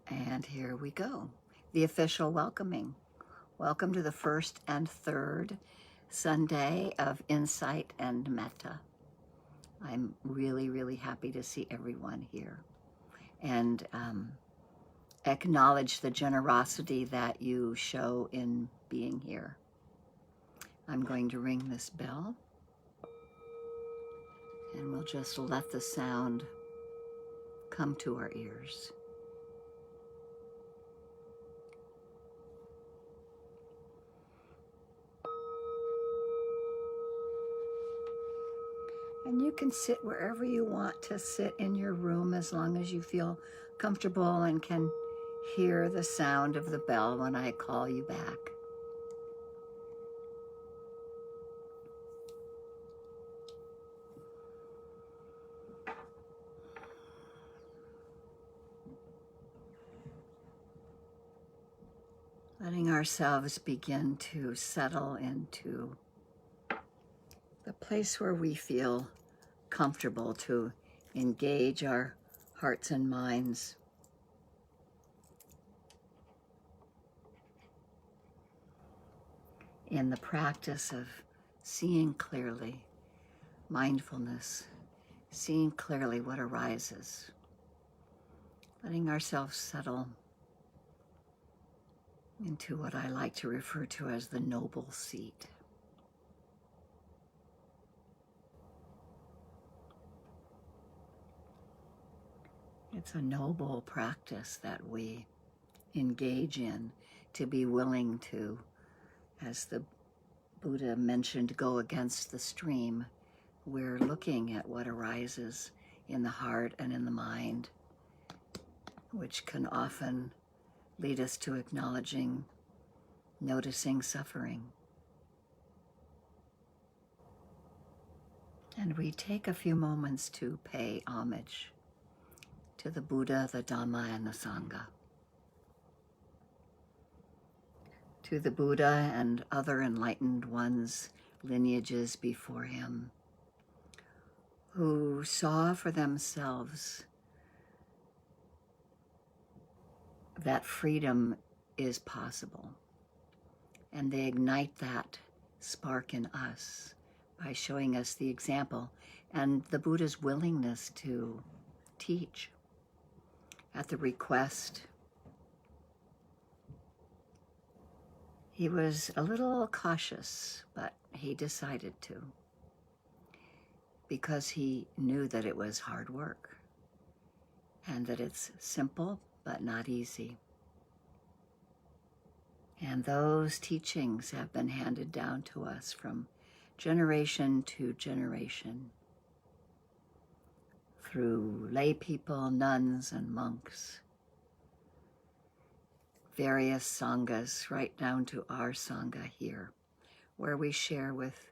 And here we go. The official welcoming. Welcome to the first and third Sunday of Insight and Metta. I'm really, really happy to see everyone here and acknowledge the generosity that you show in being here. I'm going to ring this bell and we'll just let the sound come to our ears. And you can sit wherever you want to sit in your room as long as you feel comfortable and can hear the sound of the bell when I call you back. Letting ourselves begin to settle into the place where we feel comfortable to engage our hearts and minds. In the practice of seeing clearly, mindfulness, seeing clearly what arises, letting ourselves settle into what I like to refer to as the noble seat. It's a noble practice that we engage in, to be willing to, as the Buddha mentioned, go against the stream. We're looking at what arises in the heart and in the mind, which can often lead us to acknowledging, noticing suffering. And we take a few moments to pay homage to the Buddha, the Dhamma, and the Sangha. To the Buddha and other enlightened ones, lineages before him, who saw for themselves that freedom is possible. And they ignite that spark in us by showing us the example and the Buddha's willingness to teach at the request. He was a little cautious, but he decided to, because he knew that it was hard work and that it's simple but not easy. And those teachings have been handed down to us from generation to generation through lay people, nuns, and monks, various sanghas, right down to our sangha here, where we share with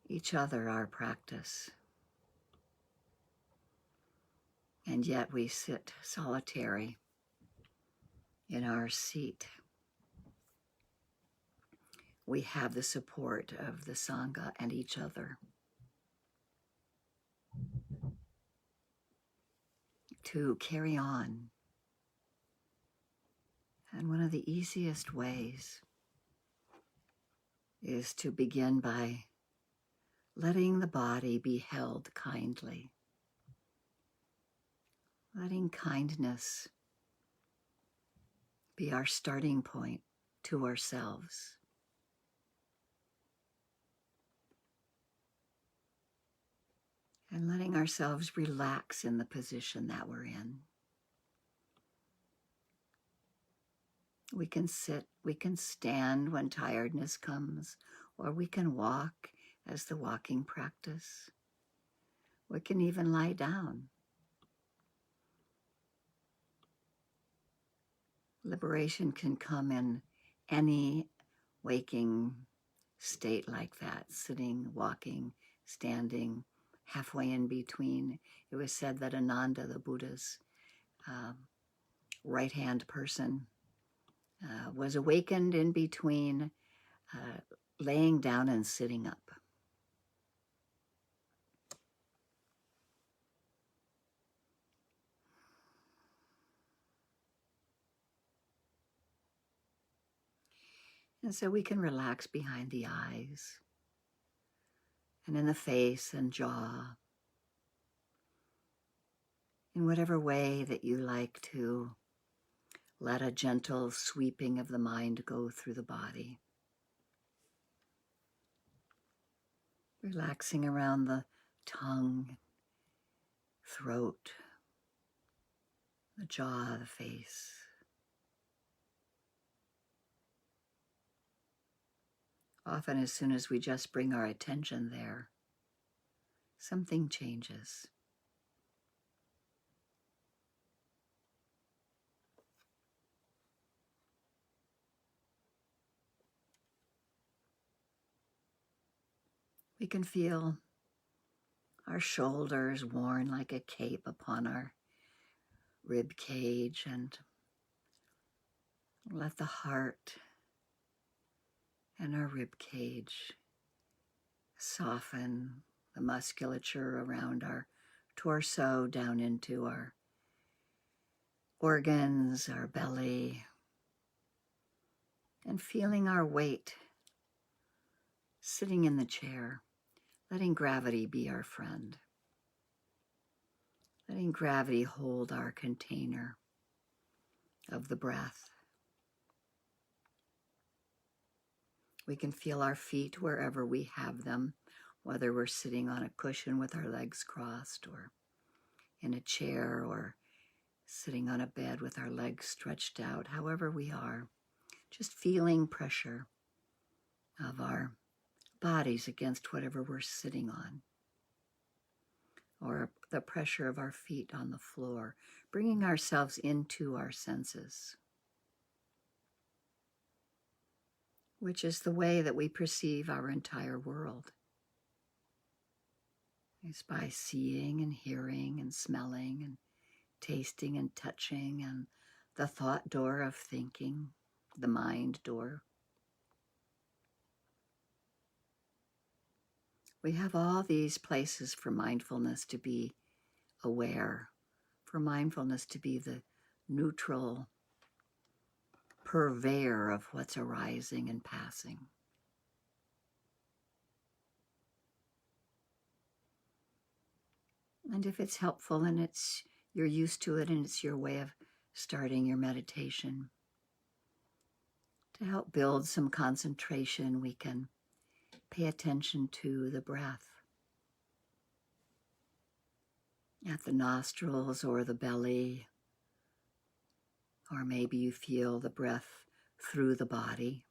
each other our practice. And yet we sit solitary in our seat. We have the support of the sangha and each other to carry on. And one of the easiest ways is to begin by letting the body be held kindly. Letting kindness be our starting point to ourselves. And letting ourselves relax in the position that we're in. We can sit, we can stand when tiredness comes, or we can walk as the walking practice. We can even lie down. Liberation can come in any waking state like that, sitting, walking, standing, halfway in between. It was said that Ananda, the Buddha's right-hand person, was awakened in between laying down and sitting up. And so we can relax behind the eyes and in the face and jaw, in whatever way that you like to let a gentle sweeping of the mind go through the body. Relaxing around the tongue, throat, the jaw, the face. Often, as soon as we just bring our attention there, something changes. We can feel our shoulders worn like a cape upon our rib cage, and let the heart and our rib cage soften the musculature around our torso down into our organs, our belly, and feeling our weight sitting in the chair, letting gravity be our friend, letting gravity hold our container of the breath. We can feel our feet wherever we have them, whether we're sitting on a cushion with our legs crossed, or in a chair, or sitting on a bed with our legs stretched out, however we are, just feeling pressure of our bodies against whatever we're sitting on, or the pressure of our feet on the floor, bringing ourselves into our senses, which is the way that we perceive our entire world, is by seeing and hearing and smelling and tasting and touching, and the thought door of thinking, the mind door. We have all these places for mindfulness to be aware, for mindfulness to be the neutral purveyor of what's arising and passing. And if it's helpful and you're used to it and it's your way of starting your meditation, to help build some concentration, we can pay attention to the breath at the nostrils or the belly, or maybe you feel the breath through the body,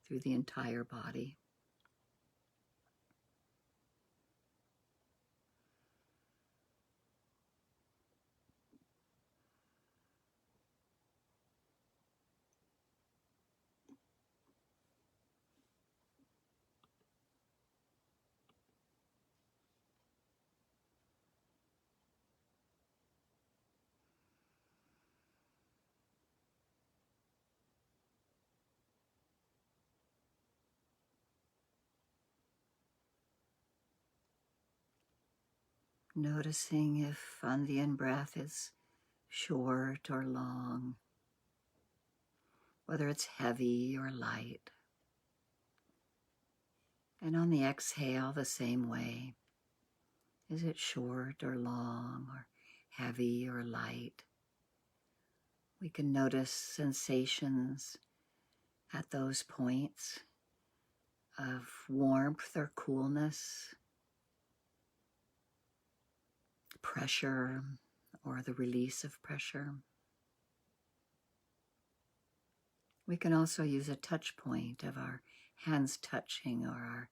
through the entire body. Noticing if on the in-breath is short or long, whether it's heavy or light. And on the exhale, the same way. Is it short or long, or heavy or light? We can notice sensations at those points of warmth or coolness, pressure or the release of pressure. We can also use a touch point of our hands touching, or our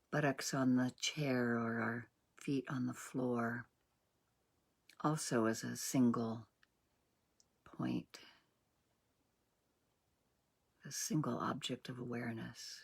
buttocks on the chair, or our feet on the floor, also as a single point, a single object of awareness.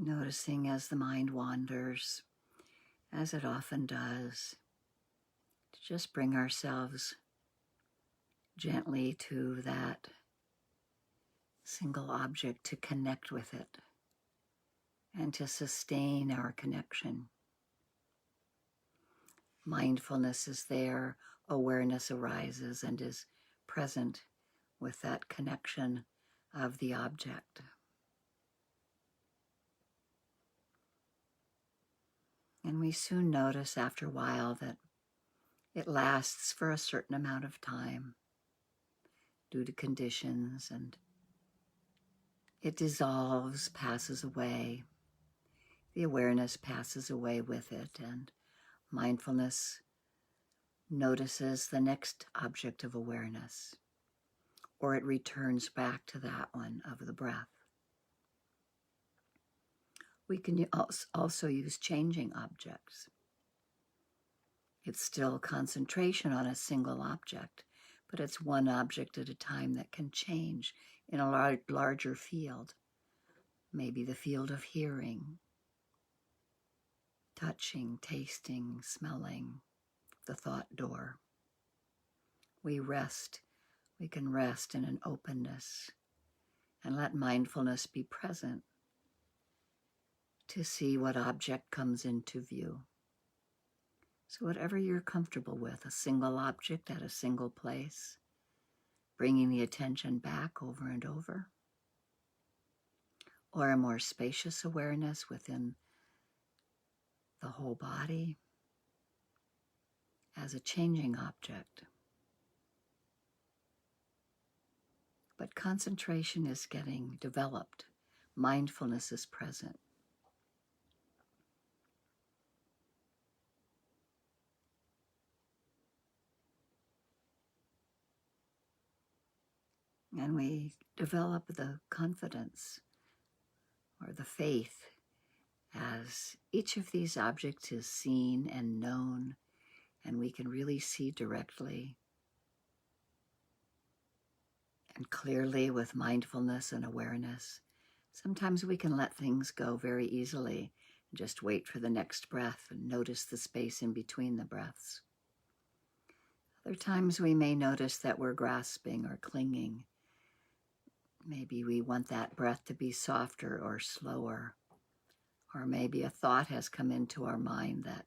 Noticing as the mind wanders, as it often does, to just bring ourselves gently to that single object, to connect with it and to sustain our connection. Mindfulness is there, awareness arises and is present with that connection of the object. And we soon notice after a while that it lasts for a certain amount of time due to conditions, and it dissolves, passes away. The awareness passes away with it, and mindfulness notices the next object of awareness, or it returns back to that one of the breath. We can also use changing objects. It's still concentration on a single object, but it's one object at a time that can change in a larger field. Maybe the field of hearing, touching, tasting, smelling, the thought door. We can rest in an openness and let mindfulness be present to see what object comes into view. So whatever you're comfortable with, a single object at a single place, bringing the attention back over and over, or a more spacious awareness within the whole body as a changing object. But concentration is getting developed. Mindfulness is present. And we develop the confidence or the faith as each of these objects is seen and known, and we can really see directly and clearly with mindfulness and awareness. Sometimes we can let things go very easily and just wait for the next breath and notice the space in between the breaths. Other times we may notice that we're grasping or clinging. Maybe we want that breath to be softer or slower, or maybe a thought has come into our mind that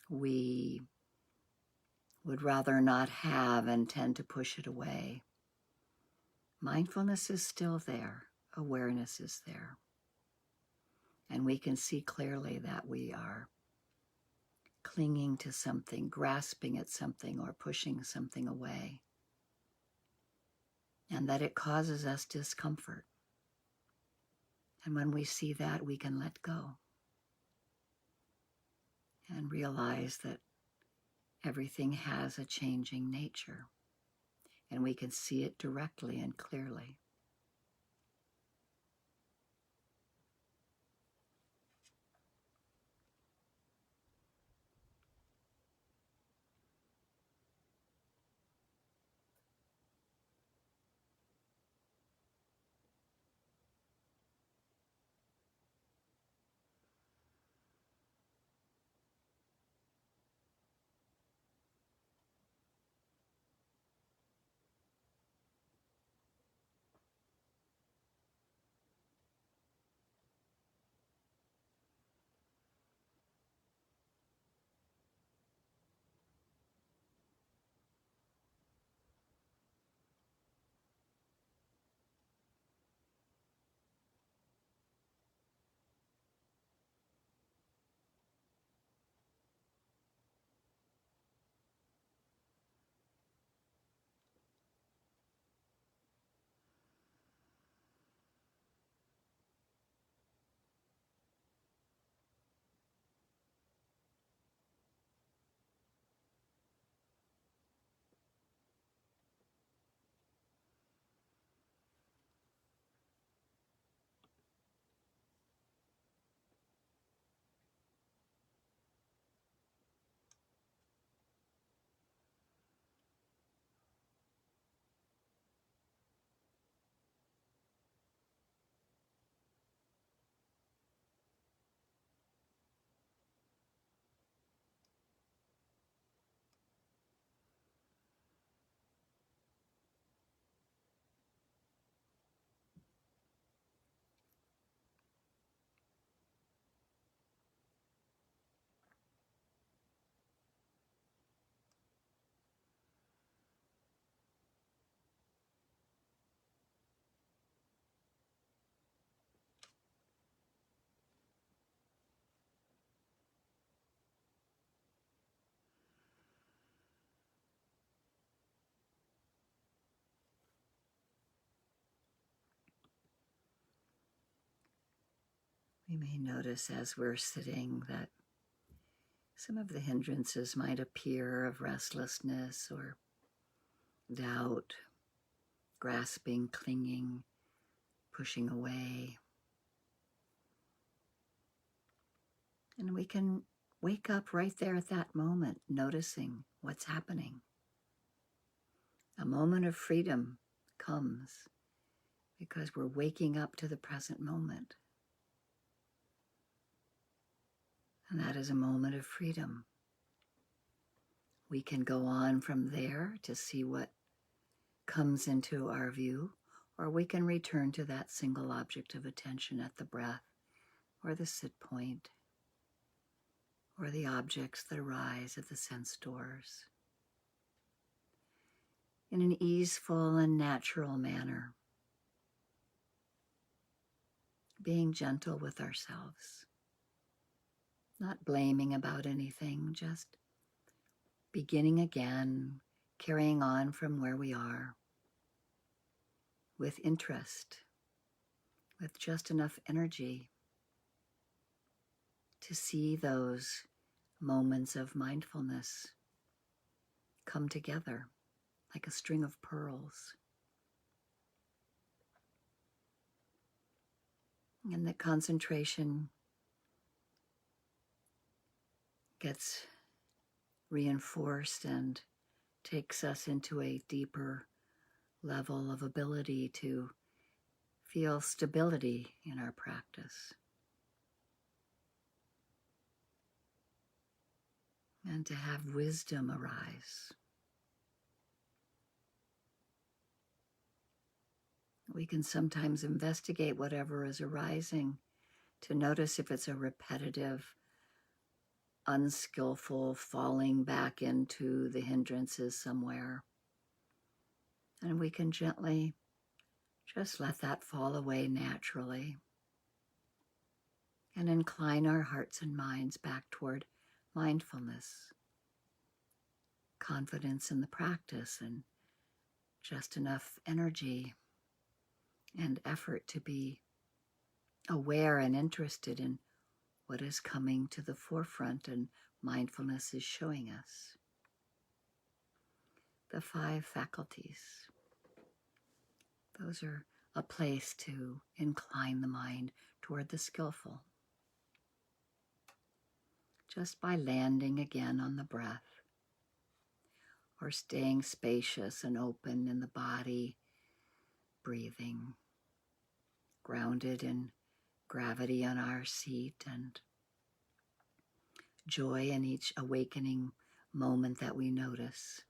we would rather not have and tend to push it away. Mindfulness is still there. Awareness is there. And we can see clearly that we are clinging to something, grasping at something, or pushing something away, and that it causes us discomfort. And when we see that, we can let go and realize that everything has a changing nature, and we can see it directly and clearly. We may notice as we're sitting that some of the hindrances might appear of restlessness or doubt, grasping, clinging, pushing away. And we can wake up right there at that moment, noticing what's happening. A moment of freedom comes because we're waking up to the present moment. And that is a moment of freedom. We can go on from there to see what comes into our view, or we can return to that single object of attention at the breath, or the sit point, or the objects that arise at the sense doors. In an easeful and natural manner, being gentle with ourselves, not blaming about anything, just beginning again, carrying on from where we are, with interest, with just enough energy to see those moments of mindfulness come together like a string of pearls. And the concentration gets reinforced and takes us into a deeper level of ability to feel stability in our practice. And to have wisdom arise. We can sometimes investigate whatever is arising to notice if it's a repetitive, unskillful falling back into the hindrances somewhere. And we can gently just let that fall away naturally and incline our hearts and minds back toward mindfulness, confidence in the practice, and just enough energy and effort to be aware and interested in what is coming to the forefront and mindfulness is showing us. The 5 faculties. Those are a place to incline the mind toward the skillful. Just by landing again on the breath, or staying spacious and open in the body, breathing, grounded in gravity on our seat and joy in each awakening moment that we notice.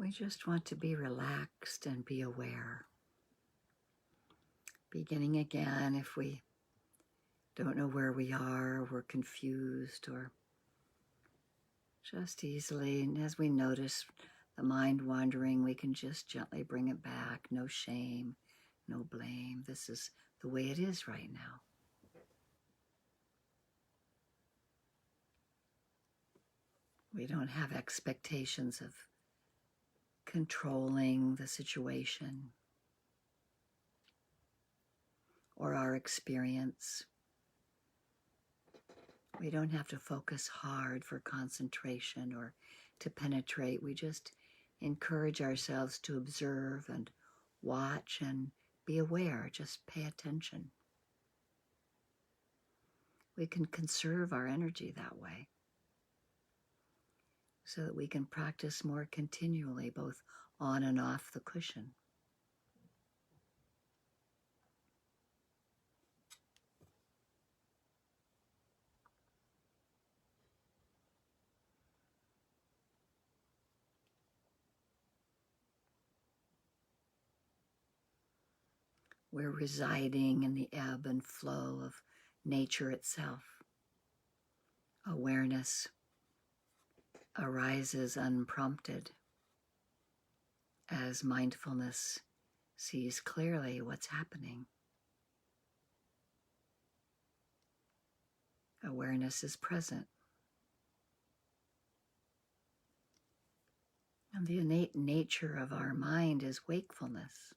We just want to be relaxed and be aware. Beginning again if we don't know where we are, we're confused, or just easily, and as we notice the mind wandering, we can just gently bring it back. No shame, no blame. This is the way it is right now. We don't have expectations of controlling the situation or our experience. We don't have to focus hard for concentration or to penetrate. We just encourage ourselves to observe and watch and be aware. Just pay attention. We can conserve our energy that way so that we can practice more continually, both on and off the cushion. We're residing in the ebb and flow of nature itself. Awareness arises unprompted as mindfulness sees clearly what's happening. Awareness is present. And the innate nature of our mind is wakefulness.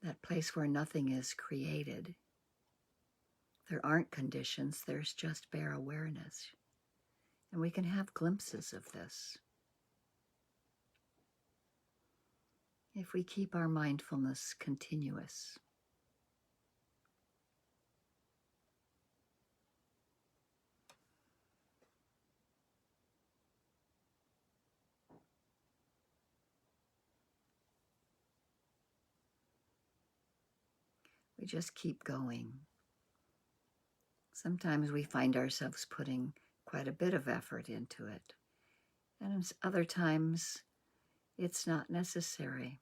That place where nothing is created. There aren't conditions, there's just bare awareness. And we can have glimpses of this. If we keep our mindfulness continuous. We just keep going. Sometimes we find ourselves putting quite a bit of effort into it. And other times it's not necessary.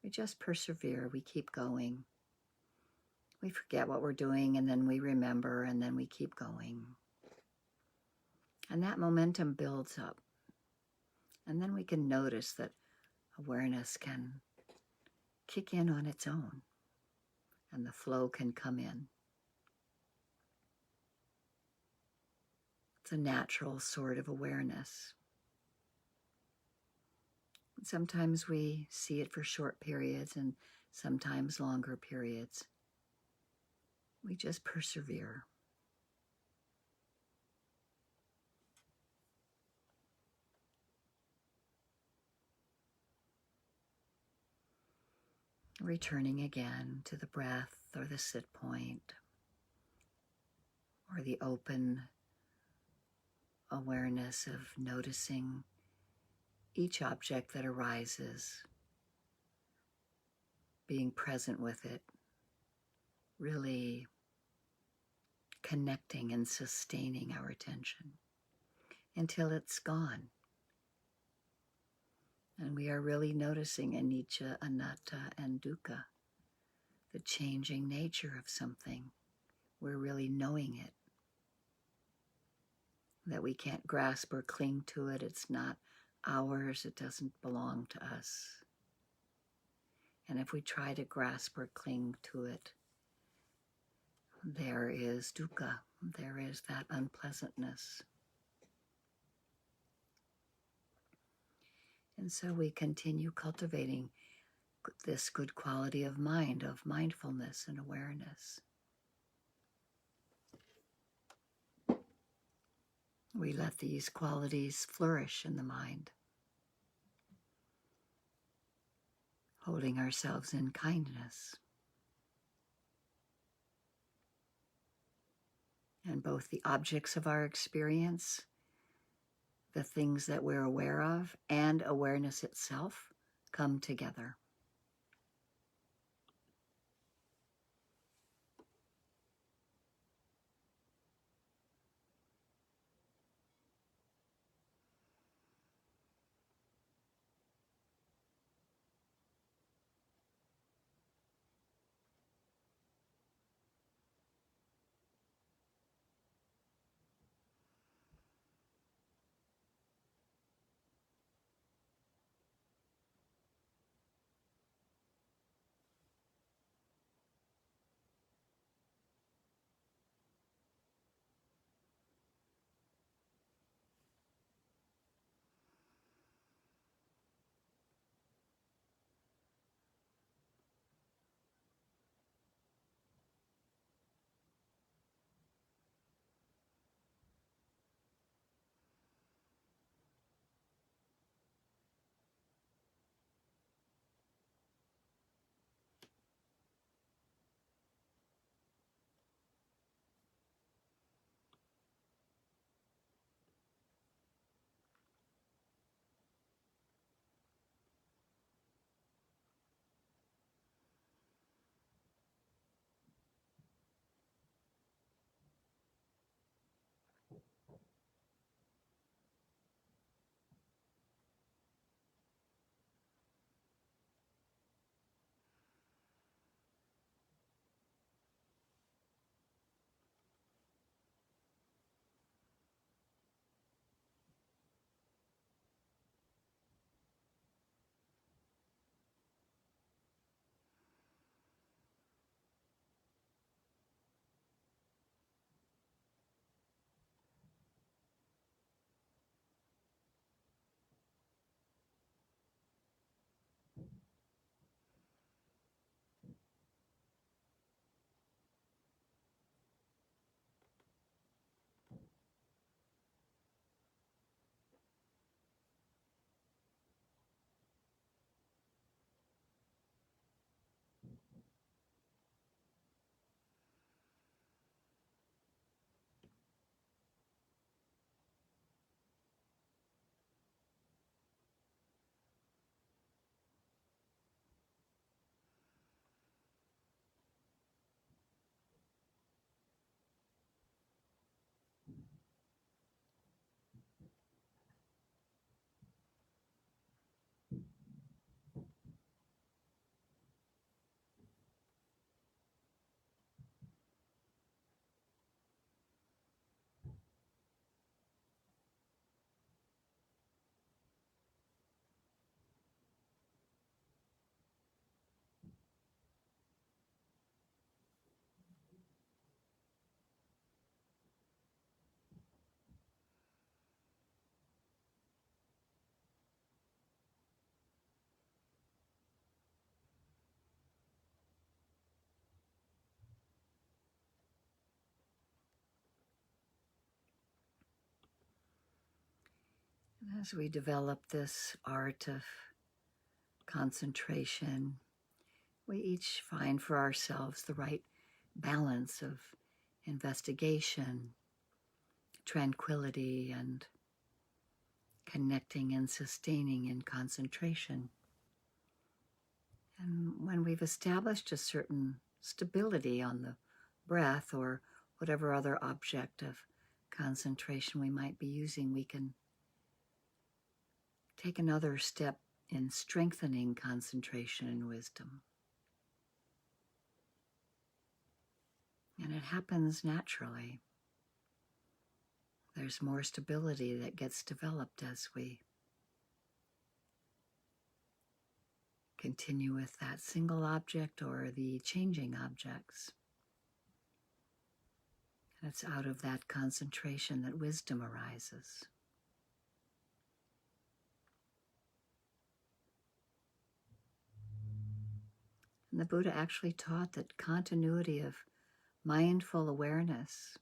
We just persevere, we keep going. We forget what we're doing and then we remember and then we keep going. And that momentum builds up. And then we can notice that awareness can kick in on its own and the flow can come in. It's a natural sort of awareness. Sometimes we see it for short periods and sometimes longer periods. We just persevere. Returning again to the breath or the sit point or the open awareness of noticing each object that arises, being present with it, really connecting and sustaining our attention until it's gone. And we are really noticing anicca, anatta, and dukkha, the changing nature of something. We're really knowing it. That we can't grasp or cling to it. It's not ours. It doesn't belong to us. And if we try to grasp or cling to it, there is dukkha. There is that unpleasantness. And so we continue cultivating this good quality of mind, of mindfulness and awareness. We let these qualities flourish in the mind, holding ourselves in kindness. And both the objects of our experience, the things that we're aware of, and awareness itself come together. As we develop this art of concentration, we each find for ourselves the right balance of investigation, tranquility, and connecting and sustaining in concentration. And when we've established a certain stability on the breath or whatever other object of concentration we might be using, we can take another step in strengthening concentration and wisdom. And it happens naturally. There's more stability that gets developed as we continue with that single object or the changing objects. And it's out of that concentration that wisdom arises. And the Buddha actually taught that continuity of mindful awareness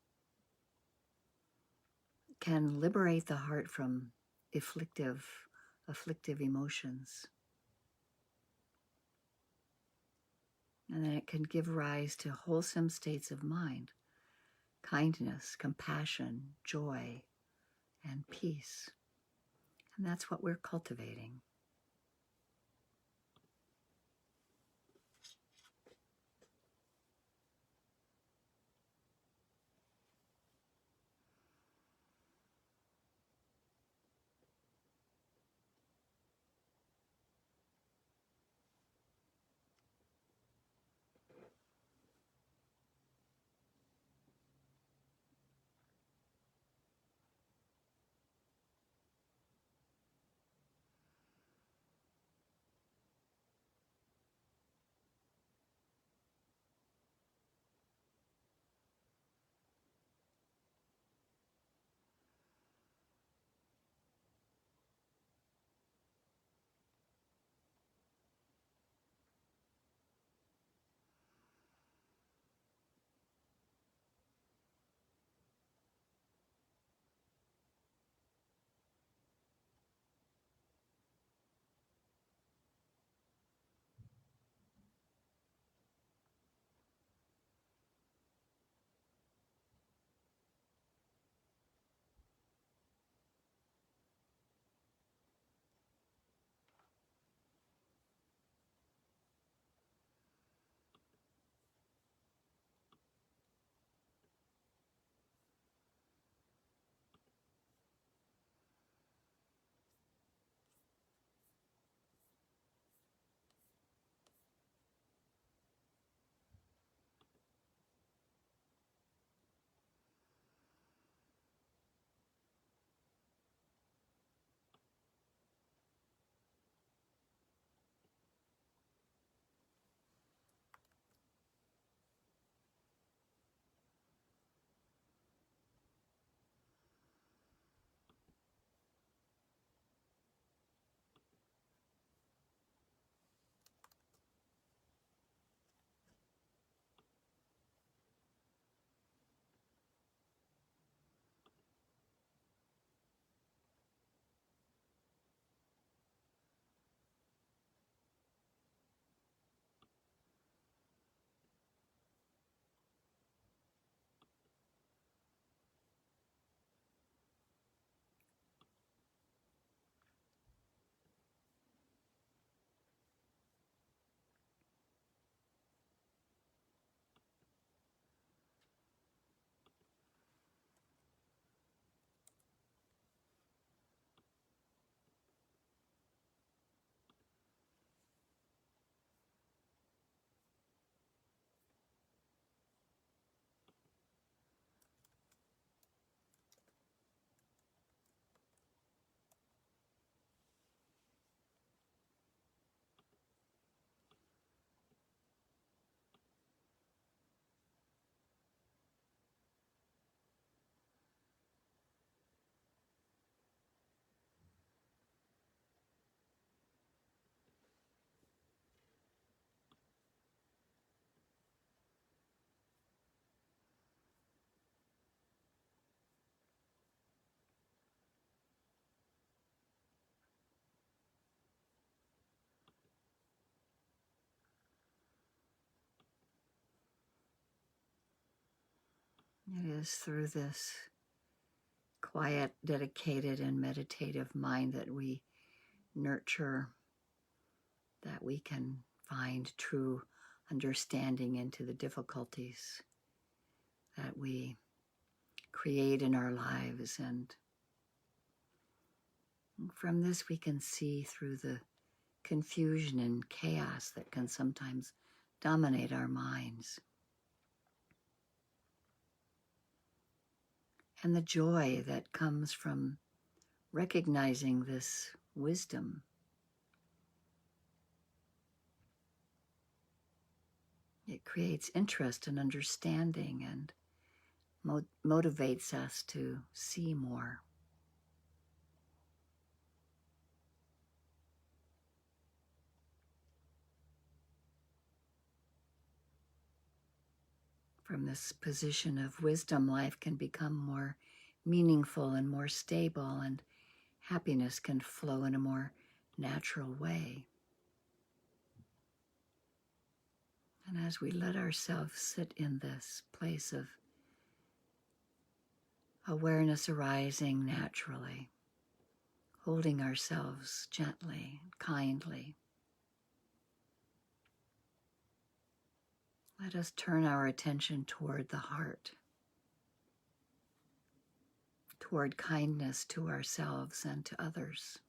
can liberate the heart from afflictive emotions. And then it can give rise to wholesome states of mind, kindness, compassion, joy, and peace. And that's what we're cultivating. It is through this quiet, dedicated, and meditative mind that we nurture, that we can find true understanding into the difficulties that we create in our lives. And from this, we can see through the confusion and chaos that can sometimes dominate our minds. And the joy that comes from recognizing this wisdom. It creates interest and understanding and motivates us to see more. From this position of wisdom, life can become more meaningful and more stable, and happiness can flow in a more natural way. And as we let ourselves sit in this place of awareness arising naturally, holding ourselves gently, kindly, let us turn our attention toward the heart, toward kindness to ourselves and to others.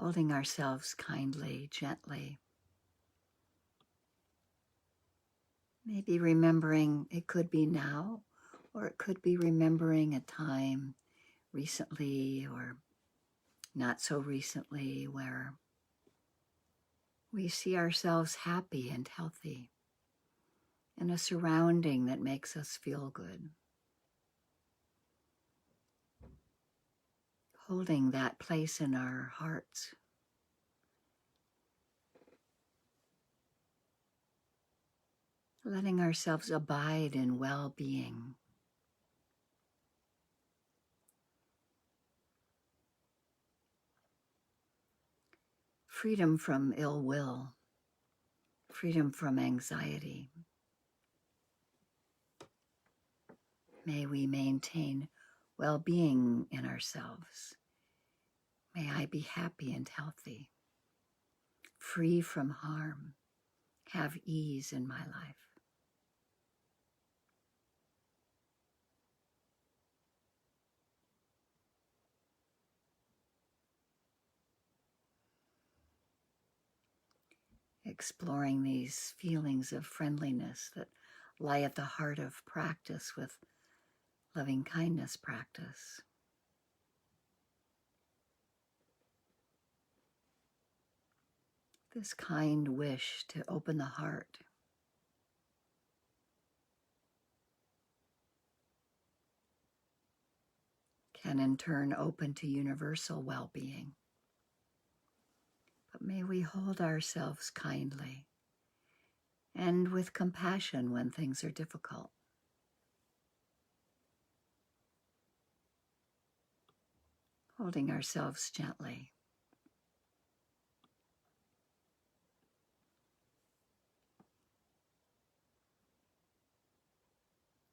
Holding ourselves kindly, gently. Maybe remembering it could be now, or it could be remembering a time recently or not so recently where we see ourselves happy and healthy in a surrounding that makes us feel good. Holding that place in our hearts. Letting ourselves abide in well-being. Freedom from ill will. Freedom from anxiety. May we maintain well-being in ourselves. May I be happy and healthy, free from harm, have ease in my life. Exploring these feelings of friendliness that lie at the heart of practice with loving kindness practice. This kind wish to open the heart, can in turn open to universal well-being. But may we hold ourselves kindly and with compassion when things are difficult. Holding ourselves gently.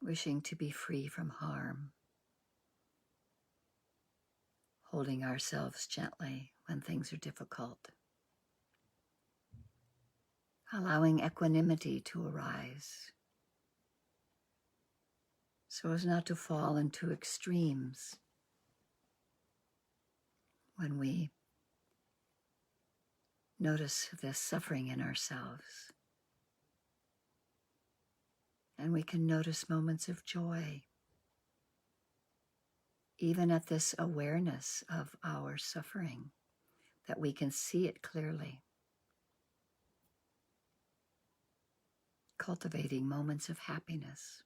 Wishing to be free from harm. Holding ourselves gently when things are difficult. Allowing equanimity to arise so as not to fall into extremes when we notice this suffering in ourselves. And we can notice moments of joy, even at this awareness of our suffering, that we can see it clearly. cultivating moments of happiness.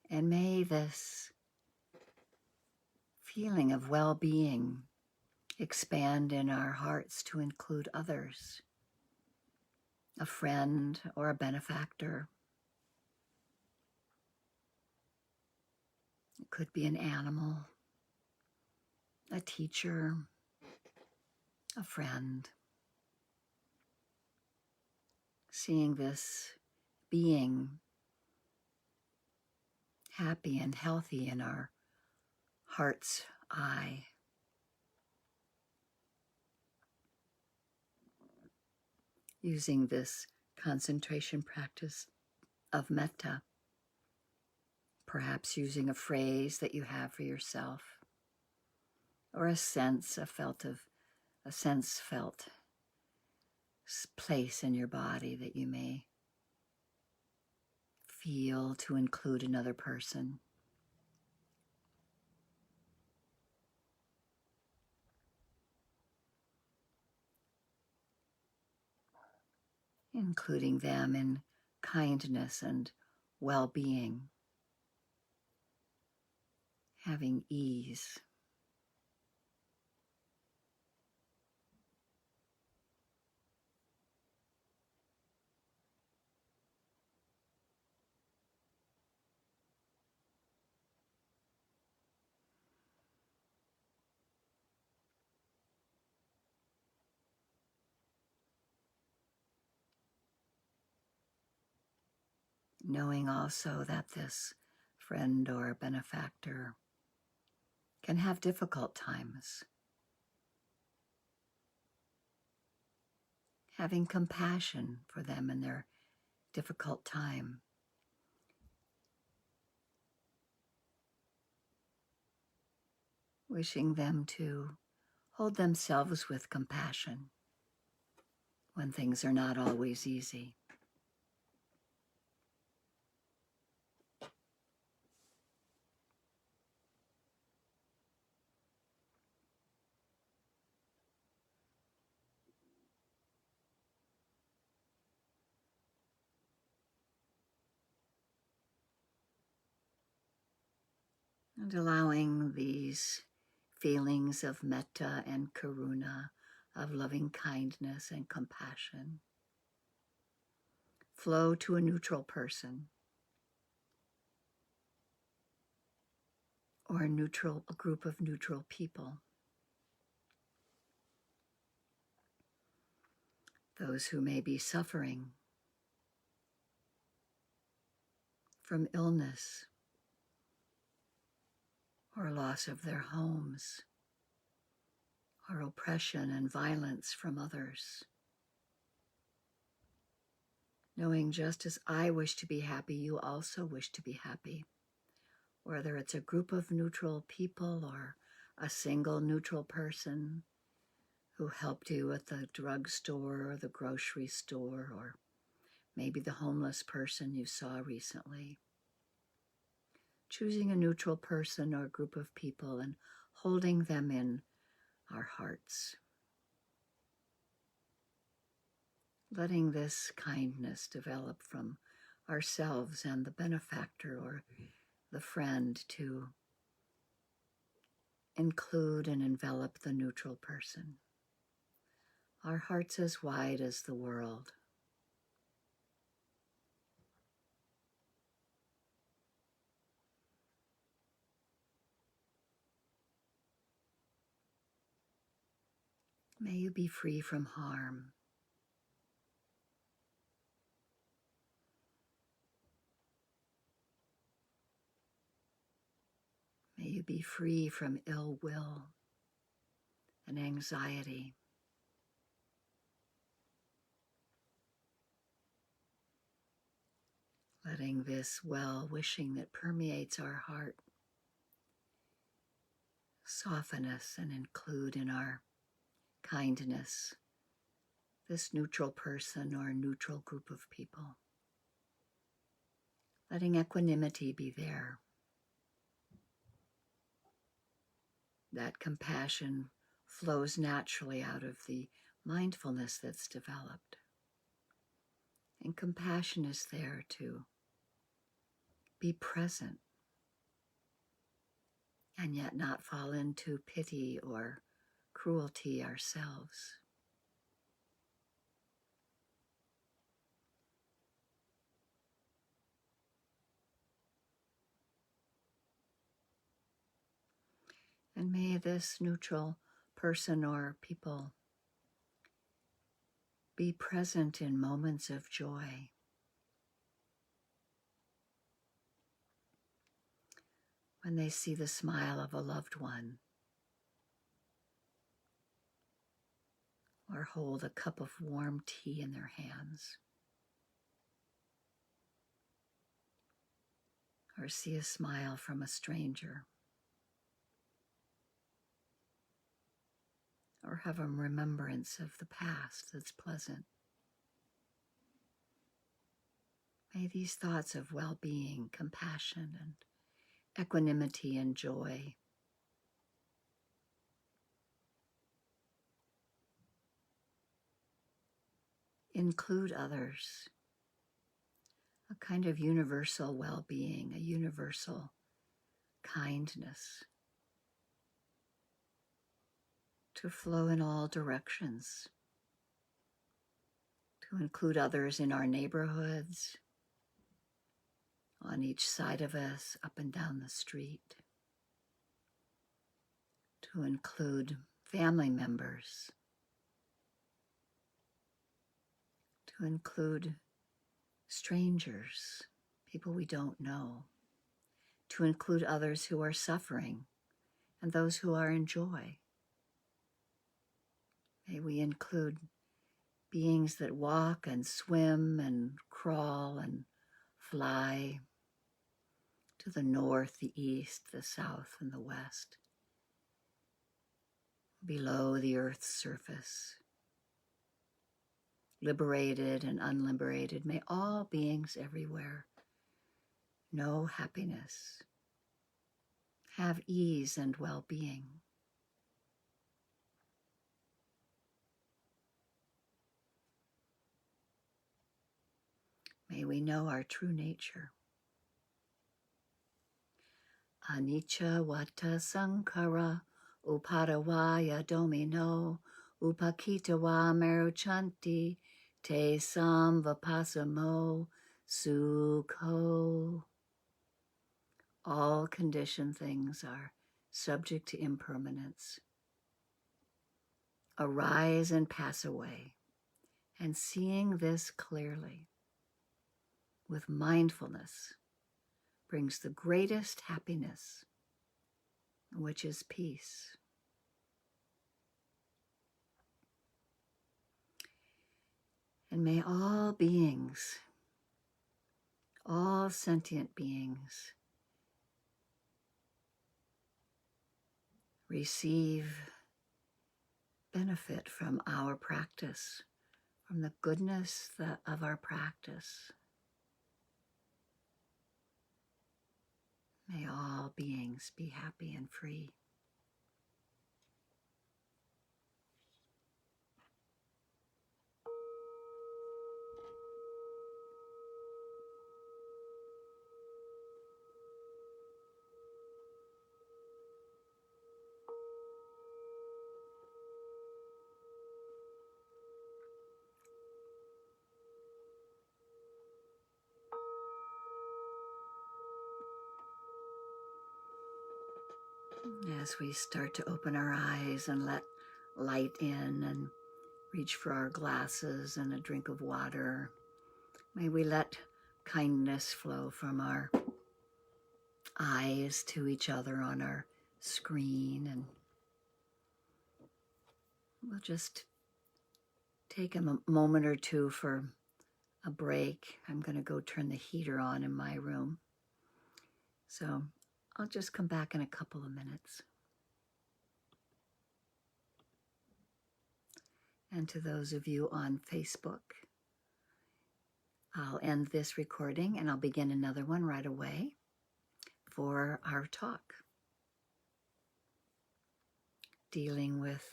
And may this feeling of well-being expand in our hearts to include others, a friend or a benefactor. It could be an animal, a teacher, a friend. Seeing this being happy and healthy in our heart's eye. Using this concentration practice of metta, perhaps using a phrase that you have for yourself, or a sense felt place in your body that you may feel to include another person. Including them in kindness and well-being, having ease. Knowing also that this friend or benefactor can have difficult times. Having compassion for them in their difficult time. Wishing them to hold themselves with compassion when things are not always easy. And allowing these feelings of metta and karuna, of loving kindness and compassion, flow to a neutral person or a group of neutral people. Those who may be suffering from illness or loss of their homes, or oppression and violence from others. Knowing just as I wish to be happy, you also wish to be happy. Whether it's a group of neutral people or a single neutral person who helped you at the drugstore or the grocery store, or maybe the homeless person you saw recently. Choosing a neutral person or group of people and holding them in our hearts. Letting this kindness develop from ourselves and the benefactor or the friend to include and envelop the neutral person. Our hearts as wide as the world. May you be free from harm. May you be free from ill will and anxiety. Letting this well-wishing that permeates our heart soften us and include in our kindness this neutral person or neutral group of people. Letting equanimity be there. That compassion flows naturally out of the mindfulness that's developed. And compassion is there to be present and yet not fall into pity or cruelty ourselves. And may this neutral person or people be present in moments of joy, when they see the smile of a loved one, or hold a cup of warm tea in their hands, or see a smile from a stranger, or have a remembrance of the past that's pleasant. May these thoughts of well-being, compassion, and equanimity and joy include others, a kind of universal well-being, a universal kindness to flow in all directions, to include others in our neighborhoods, on each side of us, up and down the street, to include family members, to include strangers, people we don't know, to include others who are suffering and those who are in joy. May we include beings that walk and swim and crawl and fly to the north, the east, the south, and the west, below the earth's surface. Liberated and unliberated, may all beings everywhere know happiness, have ease and well-being. May we know our true nature. Anicca vata sankhara upadavaya domino upakitawa meruchanti te samvapasamo sukho. All conditioned things are subject to impermanence, arise and pass away, and seeing this clearly with mindfulness brings the greatest happiness, which is peace. And may all beings, all sentient beings, receive benefit from our practice, from the goodness of our practice. May all beings be happy and free. As we start to open our eyes and let light in and reach for our glasses and a drink of water, may we let kindness flow from our eyes to each other on our screen, and we'll just take a moment or two for a break. I'm going to go turn the heater on in my room, so I'll just come back in a couple of minutes. And to those of you on Facebook, I'll end this recording and I'll begin another one right away for our talk, dealing with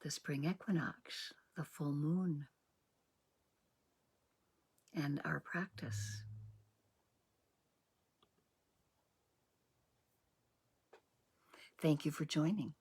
the spring equinox, the full moon. and our practice. Thank you for joining.